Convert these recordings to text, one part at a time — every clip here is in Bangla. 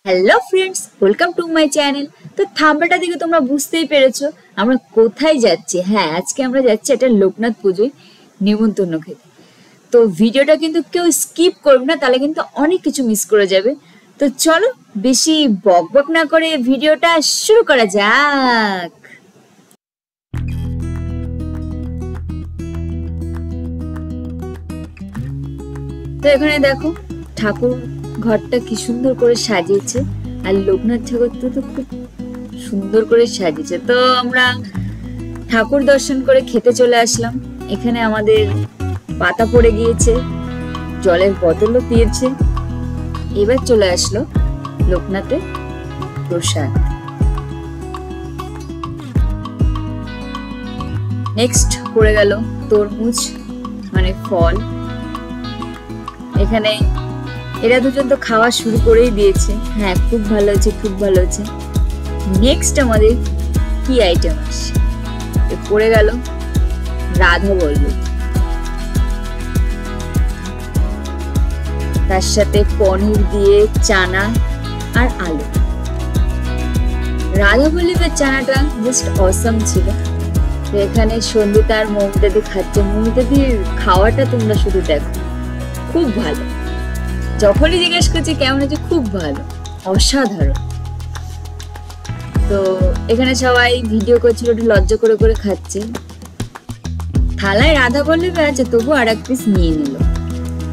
Hello friends, welcome to my channel. তো থাম্বনেলটা দেখে তোমরা বুঝতেই পেরেছো আমরা কোথায় যাচ্ছি। হ্যাঁ, আজকে আমরা যাচ্ছি একটা লোকনাথ পুজোয় নিমন্ত্রণ খেতে। তো ভিডিওটা কিন্তু কেউ স্কিপ করবে না, তাহলে কিন্তু অনেক কিছু মিস করে যাবে। তো চলো বেশি বকবক না করে ভিডিওটা শুরু করা যাক। তো এখানে দেখো ঠাকুর ঘরটা কি সুন্দর করে সাজিয়েছে, আর লোকনাথ ঠাকুরটা তো খুব সুন্দর করে সাজিয়েছে। তো আমরা ঠাকুর দর্শন করে খেতে চলে আসলাম। এখানে আমাদের পাতা পড়ে গিয়েছে, জলের বোতলও দিয়েছে। এবার চলে আসলো লোকনাথের প্রসাদ। নেক্সট পড়ে গেল তরমুজ মানে ফল। এখানে এরা দুজন তো খাওয়া শুরু করেই দিয়েছে। হ্যাঁ, খুব ভালো হয়েছে, খুব ভালো হয়েছে। নেক্সট আমাদের কি আইটেম আসছে, পড়ে গেল রাধা বল্লভ, তার সাথে পনির দিয়ে চানা আর আলু। রাধা বল্লভের চানাটা জাস্ট অসাম ছিল। তো এখানে সন্ধিতা আর মমিতা দিয়ে খাচ্ছে। মমিতা দিয়ে খাওয়াটা তোমরা শুধু দেখো, খুব ভালো। যখনই জিজ্ঞেস করছি কেমন হয়েছে, খুব ভালো, অসাধারণ। তো এখানে সবাই ভিডিও করছিল, একটু লজ্জা করে করে খাচ্ছে। থালায় রাধা বল্লভে আছে, তবু আর এক পিস নিয়ে নিল।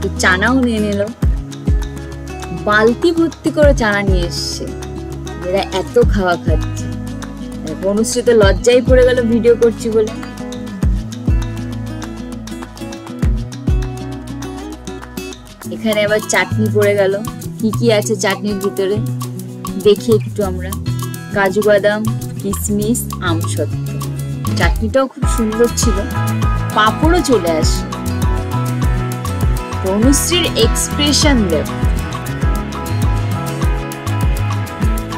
তো চানাও নিয়ে নিল, বালতি ভর্তি করে চানা নিয়ে এসছে। এরা এত খাওয়া খাচ্ছে। অনুশ্রী তো লজ্জাই পড়ে গেল ভিডিও করছি বলে। এখানে আবার চাটনি পড়ে গেল। কি কি আছে চাটনির ভিতরে দেখি একটু আমরা। কাজু বাদাম, কিশমিশ, আমসত্ত্ব। চাটনিটাও খুব সুন্দর ছিল। পাঁপড়ও চলে আসে। অনুশ্রীর এক্সপ্রেশন দেব।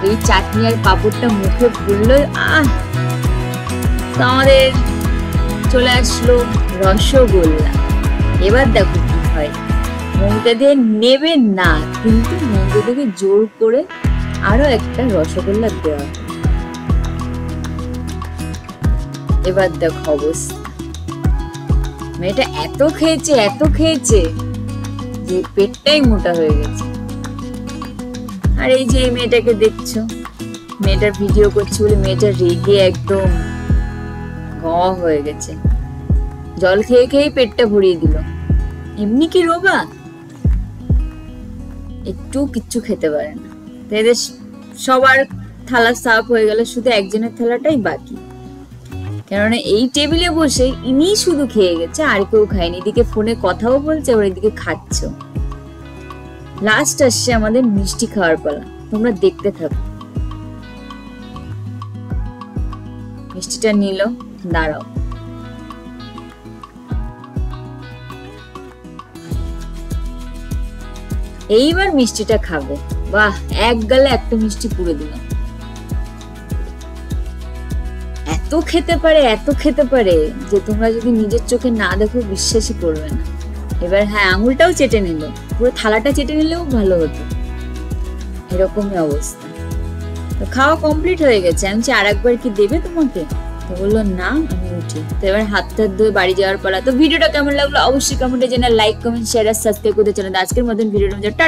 এই চাটনি আর পাঁপড়টা মুখে পড়লো, তো আমাদের চলে আসলো রসগোল্লা। এবার দেখো কি হয়। মমিতা দিয়ে নেবে না, কিন্তু মমিতা থেকে জোর করে আরো একটা রসগোল্লা দেওয়া। এবার দেখো অবস্থা। মেয়েটা এত খেয়েছে যে পেটটাই মোটা হয়ে গেছে। আর এই যে মেয়েটাকে দেখছো, মেয়েটার ভিডিও করছি বলে মেয়েটা রেগে একদম হয়ে গেছে। জল খেয়ে খেয়ে পেটটা ভরিয়ে দিল। এমনি কি রোগা, একটু কিচ্ছু খেতে পারে না। এদের সবার থালা সাফ হয়ে গেল, শুধু একজনের থালাটাই বাকি। কেননা এই টেবিলে বসে ইনি শুধু খেয়ে গেছে, আর কেউ খায়নি। এদিকে ফোনে কথাও বলছে, আবার এদিকে খাচ্ছ। লাস্ট আসছে আমাদের মিষ্টি খাওয়ার পালা। তোমরা দেখতে থাকো। মিষ্টিটা নিল, দাঁড়াও। এইবার মিষ্টিটা খাবে। বাহ, এক গালে একটা মিষ্টি পুরো দিল। এত খেতে পারে যে তোমরা যদি নিজের চোখে না দেখো বিশ্বাসই করবে না। এবার হ্যাঁ, আঙুলটাও চেটে নিল, পুরো থালাটা চেটে নিলেও ভালো হতো। এরকমই অবস্থা। তো খাওয়া কমপ্লিট হয়ে গেছে। আমি আর একবার কি দেবে তোমাকে? তো বললো না, আমি উঠি। তো এবার হাত ধুয়ে বাড়ি যাওয়ার পালা। তো ভিডিওটা কেমন লাগলো অবশ্যই কমেন্টে জানাও। লাইক, কমেন্ট, শেয়ার আর সাবস্ক্রাইব করতে চান। আজকের মতন ভিডিওটা